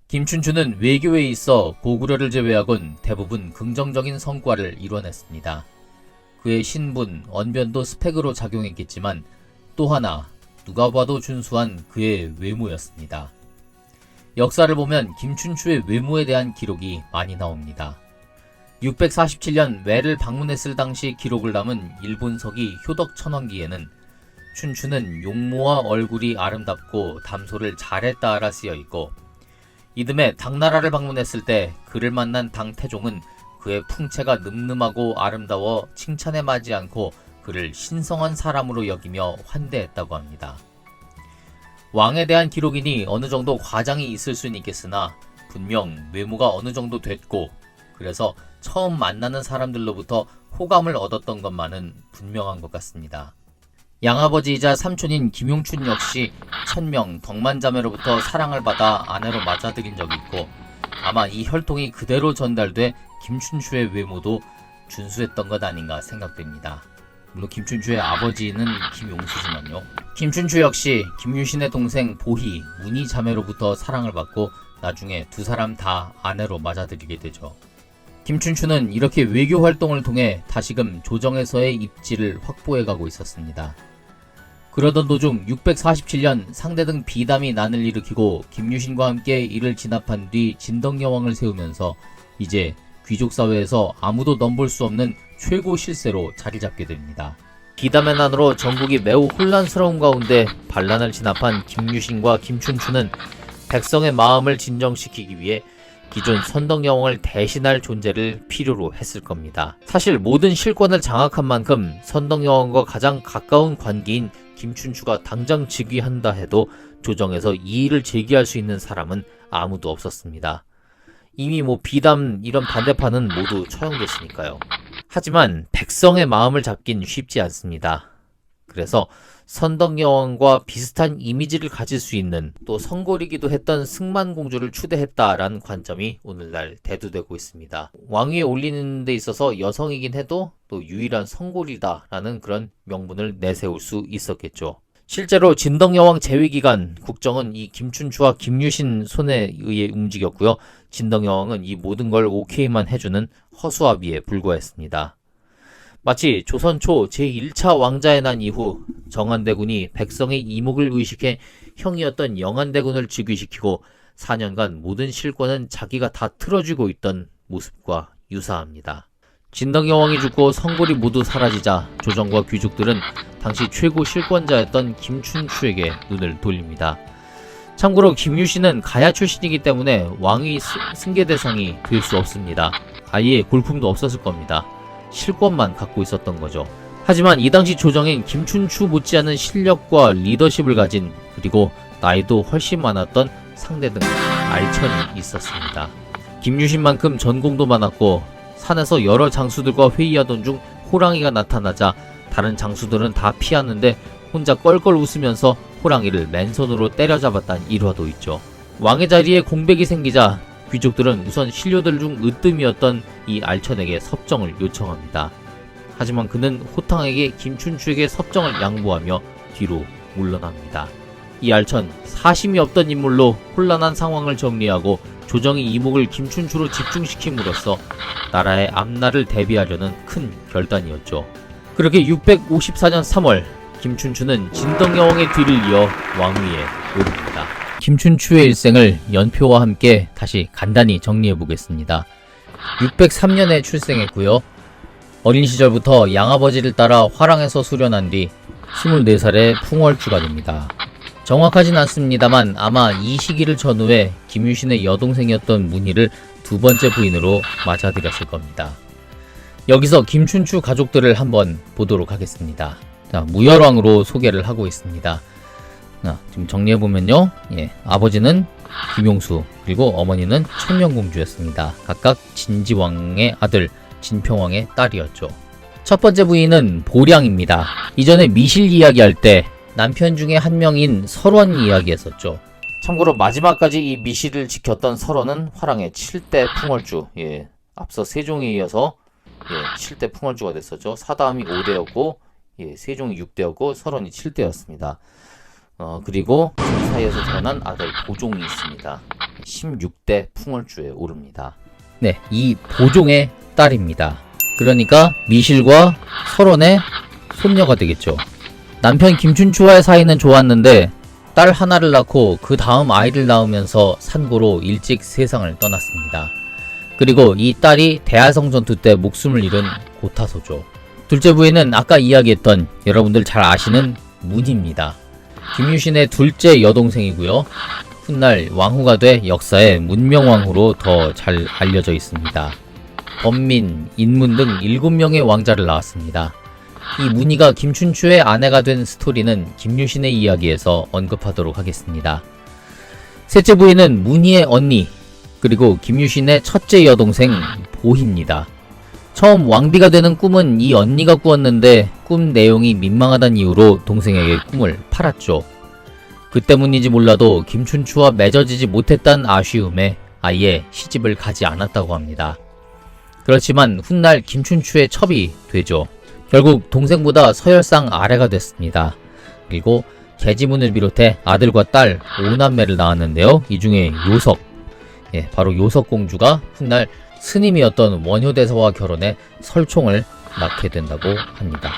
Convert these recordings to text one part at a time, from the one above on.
김춘추는 외교에 있어 고구려를 제외하곤 대부분 긍정적인 성과를 이뤄냈습니다. 그의 신분, 언변도 스펙으로 작용했겠지만 또 하나 누가 봐도 준수한 그의 외모였습니다. 역사를 보면 김춘추의 외모에 대한 기록이 많이 나옵니다. 647년 외를 방문했을 당시 기록을 담은 일본서기 효덕천왕기에는 춘추는 용모와 얼굴이 아름답고 담소를 잘했다라 쓰여있고, 이듬해 당나라를 방문했을 때 그를 만난 당태종은 그의 풍채가 늠름하고 아름다워 칭찬에 마지 않고 그를 신성한 사람으로 여기며 환대했다고 합니다. 왕에 대한 기록이니 어느 정도 과장이 있을 수는 있겠으나 분명 외모가 어느 정도 됐고, 그래서 처음 만나는 사람들로부터 호감을 얻었던 것만은 분명한 것 같습니다. 양아버지이자 삼촌인 김용춘 역시 천명 덕만자매로부터 사랑을 받아 아내로 맞아들인 적이 있고, 아마 이 혈통이 그대로 전달돼 김춘추의 외모도 준수했던 것 아닌가 생각됩니다. 물론 김춘추의 아버지는 김용수지만요. 김춘추 역시 김유신의 동생 보희, 문희 자매로부터 사랑을 받고 나중에 두 사람 다 아내로 맞아들이게 되죠. 김춘추는 이렇게 외교 활동을 통해 다시금 조정에서의 입지를 확보해가고 있었습니다. 그러던 도중 647년 상대등 비담이 난을 일으키고 김유신과 함께 이를 진압한 뒤 진덕여왕을 세우면서 이제 귀족사회에서 아무도 넘볼 수 없는 최고 실세로 자리 잡게 됩니다. 비담의 난으로 전국이 매우 혼란스러운 가운데 반란을 진압한 김유신과 김춘추는 백성의 마음을 진정시키기 위해 기존 선덕여왕을 대신할 존재를 필요로 했을 겁니다. 사실 모든 실권을 장악한 만큼 선덕여왕과 가장 가까운 관계인 김춘추가 당장 즉위한다 해도 조정에서 이의를 제기할 수 있는 사람은 아무도 없었습니다. 이미 비담 이런 반대파는 모두 처형됐으니까요. 하지만 백성의 마음을 잡긴 쉽지 않습니다. 그래서 선덕여왕과 비슷한 이미지를 가질 수 있는, 또 성골이기도 했던 승만공주를 추대했다라는 관점이 오늘날 대두되고 있습니다. 왕위에 올리는 데 있어서 여성이긴 해도 또 유일한 성골이다라는 그런 명분을 내세울 수 있었겠죠. 실제로 진덕여왕 재위 기간 국정은 이 김춘추와 김유신 손에 의해 움직였고요. 진덕여왕은 이 모든 걸 오케이만 해주는 허수아비에 불과했습니다. 마치 조선 초 제1차 왕자의 난 이후 정한대군이 백성의 이목을 의식해 형이었던 영한대군을 즉위시키고 4년간 모든 실권은 자기가 다 틀어쥐고 있던 모습과 유사합니다. 진덕여왕이 죽고 성골이 모두 사라지자 조정과 귀족들은 당시 최고 실권자였던 김춘추에게 눈을 돌립니다. 참고로 김유신은 가야 출신이기 때문에 왕위 승계 대상이 될 수 없습니다. 아예 골품도 없었을 겁니다. 실권만 갖고 있었던 거죠. 하지만 이 당시 조정엔 김춘추 못지않은 실력과 리더십을 가진, 그리고 나이도 훨씬 많았던 상대등 알천이 있었습니다. 김유신만큼 전공도 많았고, 산에서 여러 장수들과 회의하던 중 호랑이가 나타나자 다른 장수들은 다 피하는데 혼자 껄껄 웃으면서 호랑이를 맨손으로 때려잡았다는 일화도 있죠. 왕의 자리에 공백이 생기자 귀족들은 우선 신료들 중 으뜸이었던 이 알천에게 섭정을 요청합니다. 하지만 그는 호탕하게 김춘추에게 섭정을 양보하며 뒤로 물러납니다. 이 알천, 사심이 없던 인물로 혼란한 상황을 정리하고 조정의 이목을 김춘추로 집중시킴으로써 나라의 앞날을 대비하려는 큰 결단이었죠. 그렇게 654년 3월 김춘추는 진덕여왕의 뒤를 이어 왕위에 오릅니다. 김춘추의 일생을 연표와 함께 다시 간단히 정리해 보겠습니다. 603년에 출생했고요. 어린 시절부터 양아버지를 따라 화랑에서 수련한 뒤 24살에 풍월주가 됩니다. 정확하진 않습니다만 아마 이 시기를 전후해 김유신의 여동생이었던 문희를 두 번째 부인으로 맞아들였을 겁니다. 여기서 김춘추 가족들을 한번 보도록 하겠습니다. 자, 무열왕으로 소개를 하고 있습니다. 지금 정리해보면요. 아버지는 김용수, 그리고 어머니는 천명공주였습니다. 각각 진지왕의 아들, 진평왕의 딸이었죠. 첫 번째 부인은 보량입니다. 이전에 미실 이야기할 때 남편 중에 한 명인 설원 이야기했었죠. 참고로 마지막까지 이 미실을 지켰던 설원은 화랑의 7대 풍월주, 앞서 세종에 이어서 7대 풍월주가 됐었죠. 사다음이 5대였고 세종이 6대였고 설원이 7대였습니다. 그리고 그 사이에서 태어난 아들 보종이 있습니다. 16대 풍월주에 오릅니다. 네, 이 보종의 딸입니다. 그러니까 미실과 설원의 손녀가 되겠죠. 남편 김춘추와의 사이는 좋았는데 딸 하나를 낳고 그 다음 아이를 낳으면서 산고로 일찍 세상을 떠났습니다. 그리고 이 딸이 대하성 전투 때 목숨을 잃은 고타소죠. 둘째 부인은 아까 이야기했던 여러분들 잘 아시는 문희입니다. 김유신의 둘째 여동생이고요. 훗날 왕후가 돼 역사에 문명왕후로 더 잘 알려져 있습니다. 범민, 인문 등 7명의 왕자를 낳았습니다. 이 문희가 김춘추의 아내가 된 스토리는 김유신의 이야기에서 언급하도록 하겠습니다. 셋째 부인은 문희의 언니, 그리고 김유신의 첫째 여동생 보희입니다. 처음 왕비가 되는 꿈은 이 언니가 꾸었는데 꿈 내용이 민망하다는 이유로 동생에게 꿈을 팔았죠. 그 때문인지 몰라도 김춘추와 맺어지지 못했다는 아쉬움에 아예 시집을 가지 않았다고 합니다. 그렇지만 훗날 김춘추의 첩이 되죠. 결국 동생보다 서열상 아래가 됐습니다. 그리고 계지문을 비롯해 아들과 딸 5남매를 낳았는데요. 이 중에 요석, 바로 요석공주가 훗날 스님이었던 원효대사와 결혼해 설총을 낳게 된다고 합니다.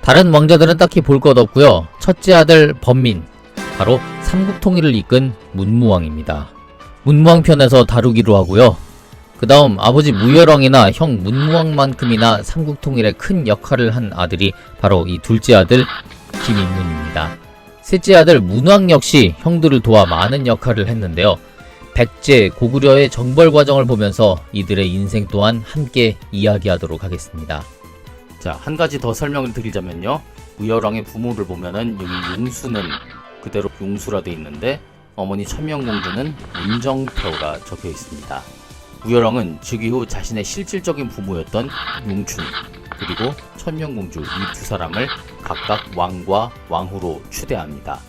다른 왕자들은 딱히 볼 것 없고요. 첫째 아들 범민, 바로 삼국통일을 이끈 문무왕입니다. 문무왕 편에서 다루기로 하고요. 그 다음 아버지 무열왕이나 형 문무왕만큼이나 삼국통일에 큰 역할을 한 아들이 바로 이 둘째 아들 김인문입니다. 셋째 아들 문왕 역시 형들을 도와 많은 역할을 했는데요. 백제, 고구려의 정벌 과정을 보면서 이들의 인생 또한 함께 이야기하도록 하겠습니다. 자, 한 가지 더 설명을 드리자면요. 무열왕의 부모를 보면은 여기 용수는 그대로 용수라 돼 있는데 어머니 천명공주는 문정태후라 적혀 있습니다. 무열왕은 즉위 후 자신의 실질적인 부모였던 용춘 그리고 천명공주 이 두 사람을 각각 왕과 왕후로 추대합니다.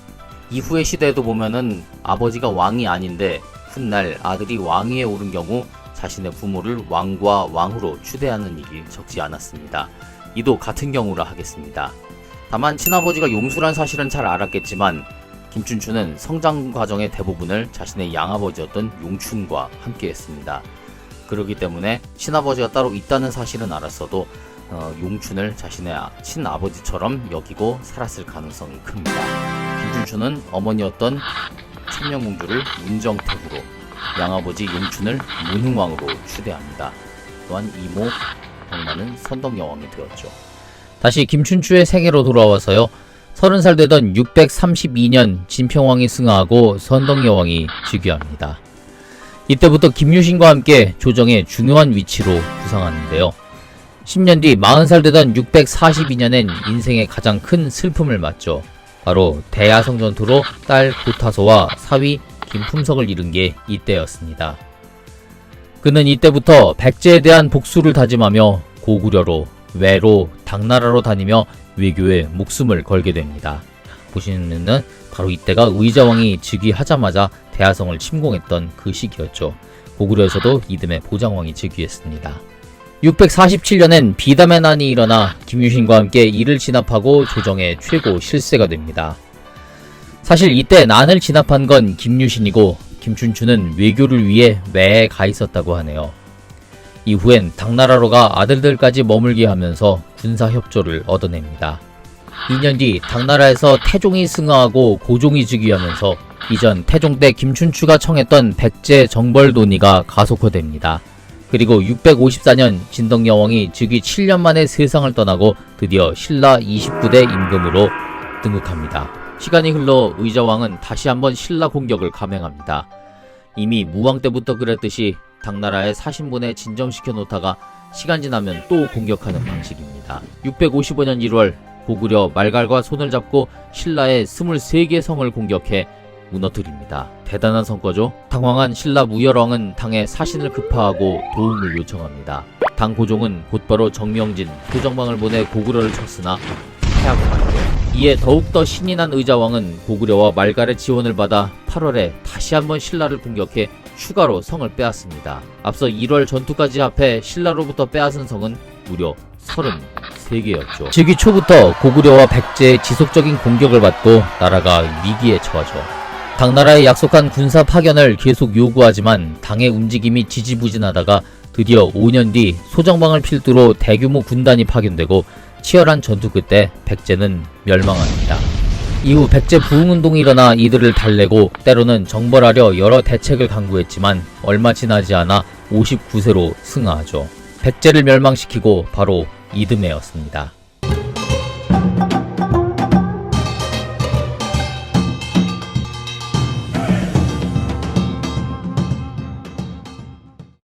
이후의 시대에도 보면은 아버지가 왕이 아닌데 훗날 아들이 왕위에 오른 경우 자신의 부모를 왕과 왕후로 추대하는 일이 적지 않았습니다. 이도 같은 경우라 하겠습니다. 다만 친아버지가 용수란 사실은 잘 알았겠지만 김춘추는 성장 과정의 대부분을 자신의 양아버지였던 용춘과 함께 했습니다. 그렇기 때문에 친아버지가 따로 있다는 사실은 알았어도 용춘을 자신의 친아버지처럼 여기고 살았을 가능성이 큽니다. 김춘추는 어머니였던 천명공주를 문정태후로, 양아버지 용춘을 문흥왕으로 추대합니다. 또한 이모 병나는 선덕여왕이 되었죠. 다시 김춘추의 생애로 돌아와서요. 30살 되던 632년 진평왕이 승하하고 선덕여왕이 즉위합니다. 이때부터 김유신과 함께 조정의 중요한 위치로 부상하는데요. 10년 뒤 40살 되던 642년엔 인생의 가장 큰 슬픔을 맞죠. 바로 대야성 전투로 딸 고타소와 사위 김품석을 잃은 게 이때였습니다. 그는 이때부터 백제에 대한 복수를 다짐하며 고구려로, 외로, 당나라로 다니며 외교에 목숨을 걸게 됩니다. 보시면은 바로 이때가 의자왕이 즉위하자마자 대하성을 침공했던 그 시기였죠. 고구려에서도 이듬해 보장왕이 즉위했습니다. 647년엔 비담의 난이 일어나 김유신과 함께 이를 진압하고 조정의 최고 실세가 됩니다. 사실 이때 난을 진압한 건 김유신이고 김춘추는 외교를 위해 외에 가 있었다고 하네요. 이후엔 당나라로 가 아들들까지 머물게 하면서 군사협조를 얻어냅니다. 2년 뒤 당나라에서 태종이 승하하고 고종이 즉위하면서 이전 태종 때 김춘추가 청했던 백제 정벌 논의가 가속화됩니다. 그리고 654년 진덕여왕이 즉위 7년 만에 세상을 떠나고 드디어 신라 29대 임금으로 등극합니다. 시간이 흘러 의자왕은 다시 한번 신라 공격을 감행합니다. 이미 무왕 때부터 그랬듯이 당나라의 사신분에 진정시켜 놓다가 시간 지나면 또 공격하는 방식입니다. 655년 1월 고구려 말갈과 손을 잡고 신라의 23개 성을 공격해 무너뜨립니다. 대단한 성과죠. 당황한 신라 무열왕은 당에 사신을 급파하고 도움을 요청합니다. 당 고종은 곧바로 정명진, 표정방을 보내 고구려를 쳤으나 패하고 말죠. 이에 더욱더 신이 난 의자왕은 고구려와 말갈의 지원을 받아 8월에 다시 한번 신라를 공격해 추가로 성을 빼앗습니다. 앞서 1월 전투까지 합해 신라로부터 빼앗은 성은 무려 33개였죠. 즉위 초부터 고구려와 백제의 지속적인 공격을 받고 나라가 위기에 처하죠. 당나라에 약속한 군사 파견을 계속 요구하지만 당의 움직임이 지지부진하다가 드디어 5년 뒤 소정방을 필두로 대규모 군단이 파견되고 치열한 전투 끝에 백제는 멸망합니다. 이후 백제 부흥운동이 일어나 이들을 달래고 때로는 정벌하려 여러 대책을 강구했지만 얼마 지나지 않아 59세로 승하하죠. 백제를 멸망시키고 바로 이듬해였습니다.